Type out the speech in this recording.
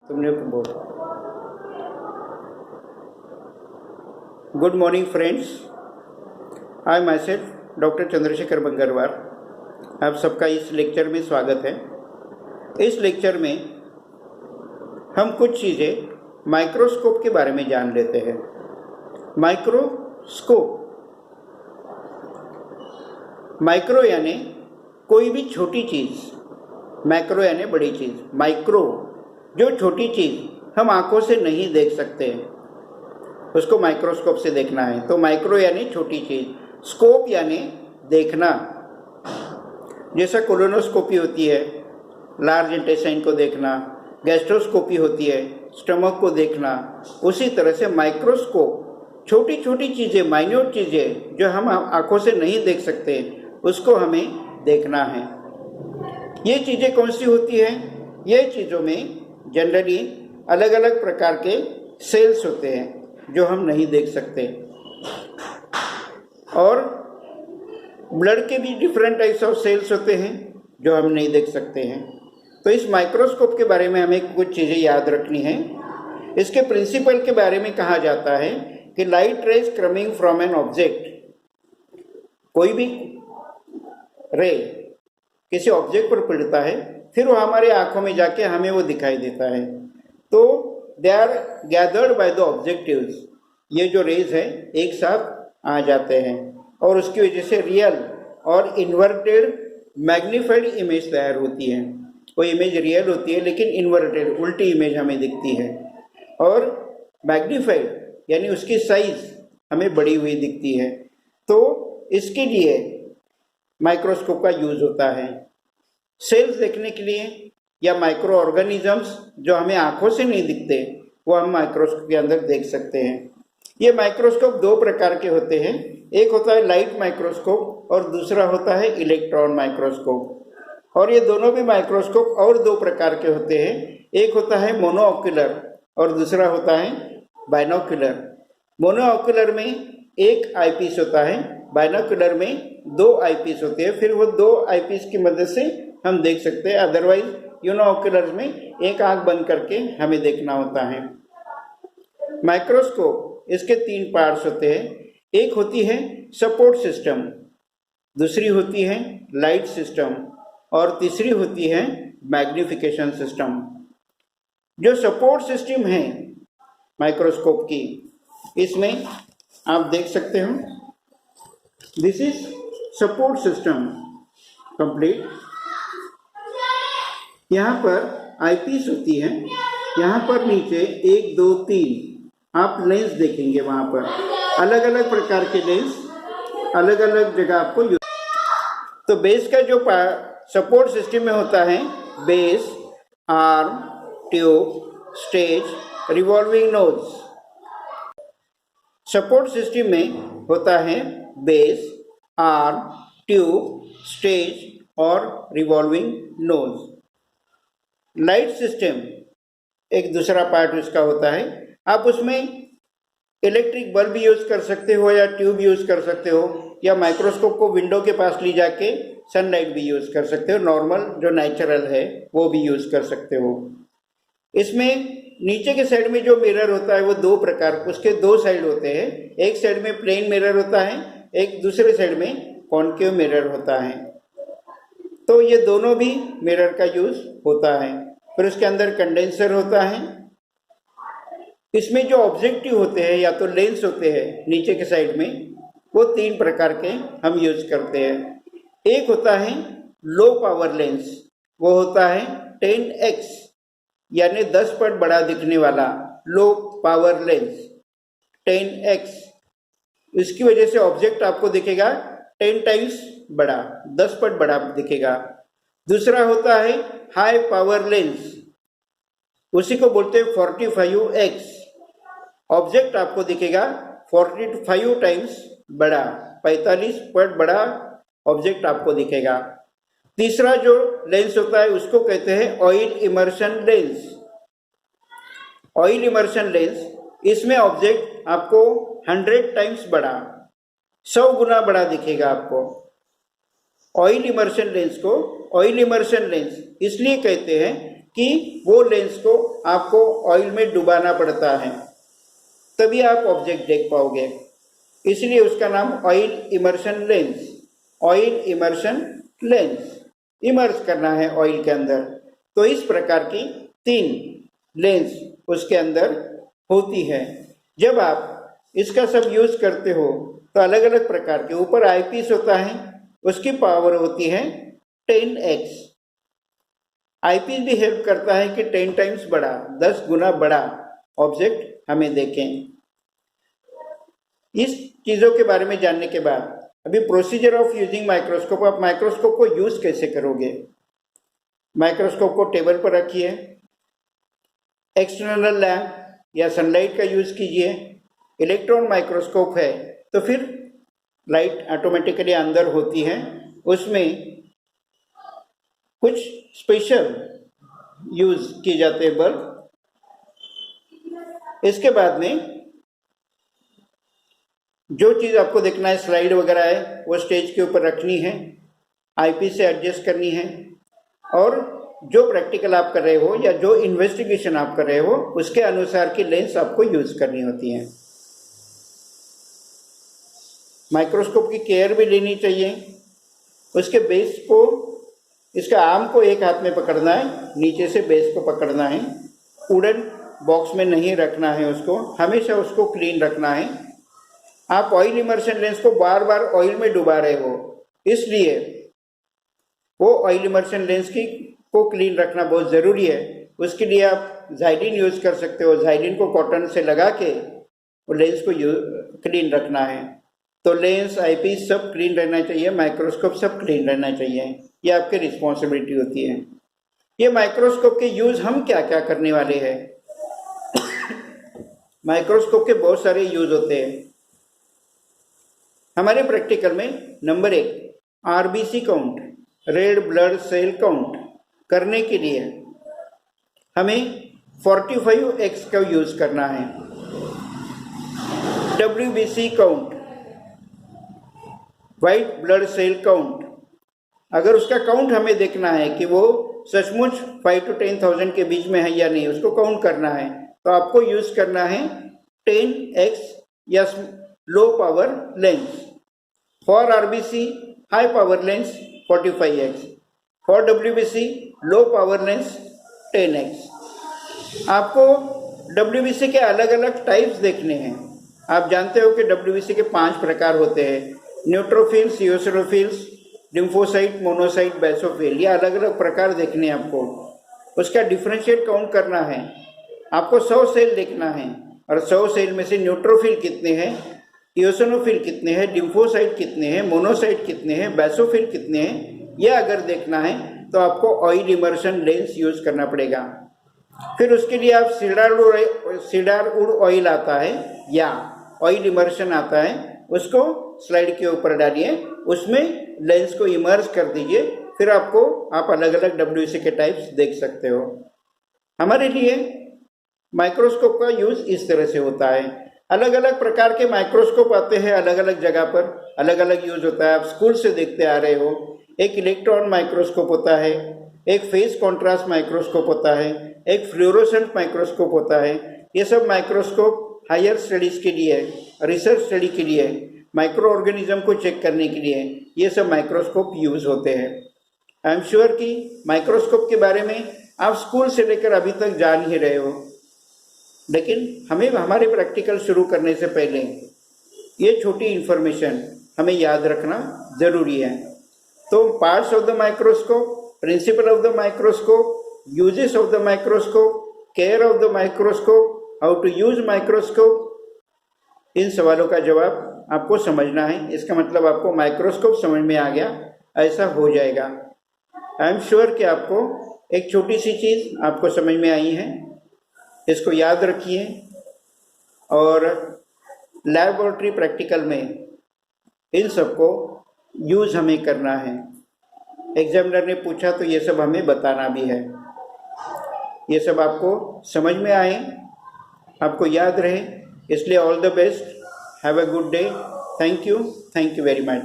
तुमने बोल। Good morning friends, I myself doctor Chandrashekhar Bangarwar. आप सबका इस लेक्चर में स्वागत है। इस लेक्चर में हम कुछ चीज़ें माइक्रोस्कोप के बारे में जान लेते हैं। माइक्रोस्कोप, माइक्रो यानी कोई भी छोटी चीज़, मैक्रो यानी बड़ी चीज़। माइक्रो जो छोटी चीज़ हम आंखों से नहीं देख सकते, उसको माइक्रोस्कोप से देखना है। तो माइक्रो यानी छोटी चीज़, स्कोप यानी देखना। जैसा कोलोनोस्कोपी होती है, लार्ज इंटेस्टाइन को देखना, गैस्ट्रोस्कोपी होती है, स्टमक को देखना, उसी तरह से माइक्रोस्कोप छोटी छोटी चीज़ें, माइन्यूट चीज़ें जो हम आंखों से नहीं देख सकते, उसको हमें देखना है। ये चीज़ें कौन सी होती हैं? ये चीज़ों में जनरली अलग अलग प्रकार के सेल्स होते हैं जो हम नहीं देख सकते, और ब्लड के भी डिफरेंट टाइप्स ऑफ सेल्स होते हैं जो हम नहीं देख सकते हैं। तो इस माइक्रोस्कोप के बारे में हमें कुछ चीज़ें याद रखनी है। इसके प्रिंसिपल के बारे में कहा जाता है कि light rays coming from an object, कोई भी रे किसी ऑब्जेक्ट पर पड़ता है, फिर वो हमारे आंखों में जाके हमें वो दिखाई देता है। तो they are gathered by the objectives, ये जो रेज है एक साथ आ जाते हैं और उसकी वजह से रियल और इन्वर्टेड मैग्नीफाइड इमेज तैयार होती है। वो इमेज रियल होती है लेकिन इन्वर्टेड, उल्टी इमेज हमें दिखती है, और मैग्नीफाइड यानी उसकी साइज हमें बड़ी हुई दिखती है। तो इसके लिए माइक्रोस्कोप का यूज होता है सेल्स देखने के लिए, या माइक्रो ऑर्गेनिजम्स जो हमें आंखों से नहीं दिखते वो हम माइक्रोस्कोप के अंदर देख सकते हैं। ये माइक्रोस्कोप दो प्रकार के होते हैं, एक होता है लाइट माइक्रोस्कोप और दूसरा होता है इलेक्ट्रॉन माइक्रोस्कोप। और ये दोनों भी माइक्रोस्कोप और दो प्रकार के होते हैं, एक होता है मोनोऑक्यूलर और दूसरा होता है बाइनोक्यूलर। मोनोऑक्यूलर में एक आईपीस होता है, बाइनोक्यूलर में दो आईपीस होते हैं, फिर वो दो आईपीस की मदद से हम देख सकते हैं। अदरवाइज यूनोऑक्यूलर में एक आंख बंद करके हमें देखना होता है। माइक्रोस्कोप, इसके तीन पार्ट्स होते हैं। एक होती है सपोर्ट सिस्टम, दूसरी होती है लाइट सिस्टम और तीसरी होती है मैग्निफिकेशन सिस्टम। जो सपोर्ट सिस्टम है माइक्रोस्कोप की, इसमें आप देख सकते हो, this is support system complete. यहाँ पर आईपीस होती है, यहाँ पर नीचे 1 2 3 आप लेंस देखेंगे, वहाँ पर अलग अलग प्रकार के लेंस अलग अलग जगह आपको यूज। तो बेस का जो सपोर्ट सिस्टम में होता है, base, arm, tube, stage, revolving nose. Support system में होता है बेस, आर्म, ट्यूब, स्टेज और रिवॉल्विंग नोज। लाइट सिस्टम एक दूसरा पार्ट उसका होता है। आप उसमें इलेक्ट्रिक बल्ब यूज कर सकते हो या ट्यूब यूज कर सकते हो, या माइक्रोस्कोप को विंडो के पास ले जाके सनलाइट भी यूज कर सकते हो, नॉर्मल जो नेचुरल है वो भी यूज कर सकते हो। इसमें नीचे के साइड में जो मिरर होता है वो दो प्रकार, उसके दो साइड होते हैं। एक साइड में प्लेन मिरर होता है, एक दूसरे साइड में कॉन्केव मिरर होता है। तो ये दोनों भी मिरर का यूज होता है। फिर उसके अंदर कंडेंसर होता है। इसमें जो ऑब्जेक्टिव होते हैं या तो लेंस होते हैं नीचे के साइड में, वो तीन प्रकार के हम यूज करते हैं। एक होता है लो पावर लेंस, वो होता है 10x यानी 10 पट बड़ा दिखने वाला लो पावर लेंस 10x। इसकी वजह से ऑब्जेक्ट आपको दिखेगा 10 टाइम्स बड़ा, 10 पट बड़ा दिखेगा। दूसरा होता है हाई पावर लेंस, उसी को बोलते हैं 45x। ऑब्जेक्ट आपको दिखेगा 45 टाइम्स बड़ा, 45 पट बड़ा ऑब्जेक्ट आपको दिखेगा। तीसरा जो लेंस होता है उसको कहते हैं oil immersion lens. Oil immersion lens, इसमें ऑब्जेक्ट आपको 100 टाइम्स बड़ा, 100 गुना बड़ा दिखेगा आपको। ऑयल इमर्शन लेंस को ऑयल इमर्शन लेंस इसलिए कहते हैं कि वो लेंस को आपको ऑयल में डुबाना पड़ता है, तभी आप ऑब्जेक्ट देख पाओगे। इसलिए उसका नाम oil immersion lens, oil immersion lens, immerse करना है ऑयल के अंदर। तो इस प्रकार की 3 लेंस उसके अंदर होती है। जब आप इसका सब यूज करते हो तो अलग अलग प्रकार के, ऊपर आईपीस होता है, उसकी पावर होती है 10x। आईपीस भी हेल्प करता है कि 10 टाइम्स बड़ा, 10 गुना बड़ा ऑब्जेक्ट हमें देखें। इस चीज़ों के बारे में जानने के बाद अभी प्रोसीजर ऑफ यूजिंग माइक्रोस्कोप, आप माइक्रोस्कोप को यूज कैसे करोगे। माइक्रोस्कोप को टेबल पर रखिए, एक्सटर्नल लैंप या सनलाइट का यूज कीजिए। इलेक्ट्रॉन माइक्रोस्कोप है तो फिर लाइट ऑटोमेटिकली अंदर होती है, उसमें कुछ स्पेशल यूज किए जाते हैं बल्ब। इसके बाद में जो चीज़ आपको देखना है, स्लाइड वगैरह है, वो स्टेज के ऊपर रखनी है, आईपीस से एडजस्ट करनी है, और जो प्रैक्टिकल आप कर रहे हो या जो इन्वेस्टिगेशन आप कर रहे हो उसके अनुसार की लेंस आपको यूज करनी होती है। माइक्रोस्कोप की केयर भी लेनी चाहिए। उसके बेस को, इसका आर्म को एक हाथ में पकड़ना है, नीचे से बेस को पकड़ना है, वुडन बॉक्स में नहीं रखना है उसको, हमेशा उसको क्लीन रखना है। आप ऑयल इमर्शन लेंस को बार बार ऑयल में डुबा रहे हो, इसलिए वो ऑयल इमर्शन लेंस को क्लीन रखना बहुत ज़रूरी है। उसके लिए आप ज़ाइलिन यूज़ कर सकते हो, ज़ाइलिन को कॉटन से लगा के वो लेंस को क्लीन रखना है। तो लेंस, आईपीस सब क्लीन रहना चाहिए, माइक्रोस्कोप सब क्लीन रहना चाहिए, ये आपकी रिस्पॉन्सिबिलिटी होती है। ये माइक्रोस्कोप के यूज़ हम क्या क्या करने वाले हैं। माइक्रोस्कोप के बहुत सारे यूज़ होते हैं हमारे प्रैक्टिकल में। Number 1, RBC count, red blood cell count करने के लिए हमें 45x का यूज करना है। WBC count, white blood cell count, अगर उसका काउंट हमें देखना है कि वो सचमुच 5 to 10,000 के बीच में है या नहीं, उसको काउंट करना है, तो आपको यूज करना है 10x या low power lens. For RBC high power lens 45x, for WBC low power lens 10x। आपको WBC के अलग अलग टाइप्स देखने हैं। आप जानते हो कि WBC के 5 प्रकार होते हैं, neutrophils, eosinophils, lymphocyte, monocyte, basophil, ये अलग अलग प्रकार देखने हैं आपको। उसका डिफरेंशिएट काउंट करना है, आपको 100 सेल देखना है, और 100 सेल में से न्यूट्रोफिल कितने हैं, इओसिनोफिल कितने हैं, लिम्फोसाइट कितने हैं, मोनोसाइट कितने हैं, बेसोफिल कितने हैं, ये अगर देखना है तो आपको ऑयल इमर्शन लेंस यूज करना पड़ेगा। फिर उसके लिए आप सीडारवुड ऑयल आता है या ऑयल इमर्शन आता है, उसको स्लाइड के ऊपर डालिए, उसमें लेंस को इमर्स कर दीजिए, फिर आप अलग अलग WBC के टाइप्स देख सकते हो। हमारे लिए माइक्रोस्कोप का यूज इस तरह से होता है। अलग अलग प्रकार के माइक्रोस्कोप आते हैं, अलग अलग जगह पर अलग अलग यूज होता है। आप स्कूल से देखते आ रहे हो, एक इलेक्ट्रॉन माइक्रोस्कोप होता है, एक फेस कॉन्ट्रास्ट माइक्रोस्कोप होता है, एक फ्लोरोसेंट माइक्रोस्कोप होता है। ये सब माइक्रोस्कोप हायर स्टडीज के लिए, रिसर्च स्टडी के लिए, माइक्रो ऑर्गेनिज्म को चेक करने के लिए ये सब माइक्रोस्कोप यूज होते हैं। आई एम श्योर कि माइक्रोस्कोप के बारे में आप स्कूल से लेकर अभी तक जान ही रहे हो, लेकिन हमें हमारे प्रैक्टिकल शुरू करने से पहले ये छोटी इन्फॉर्मेशन हमें याद रखना ज़रूरी है। तो parts of the microscope, principle of the microscope, uses of the microscope, care of the microscope, how to use microscope, इन सवालों का जवाब आपको समझना है। इसका मतलब आपको माइक्रोस्कोप समझ में आ गया, ऐसा हो जाएगा। आई एम श्योर कि आपको एक छोटी सी चीज़ आपको समझ में आई है, इसको याद रखिए। और लैबोरेटरी प्रैक्टिकल में इन सबको यूज हमें करना है। एग्जामिनर ने पूछा तो ये सब हमें बताना भी है। ये सब आपको समझ में आए, आपको याद रहे, इसलिए all the best, have a good day, thank you very much.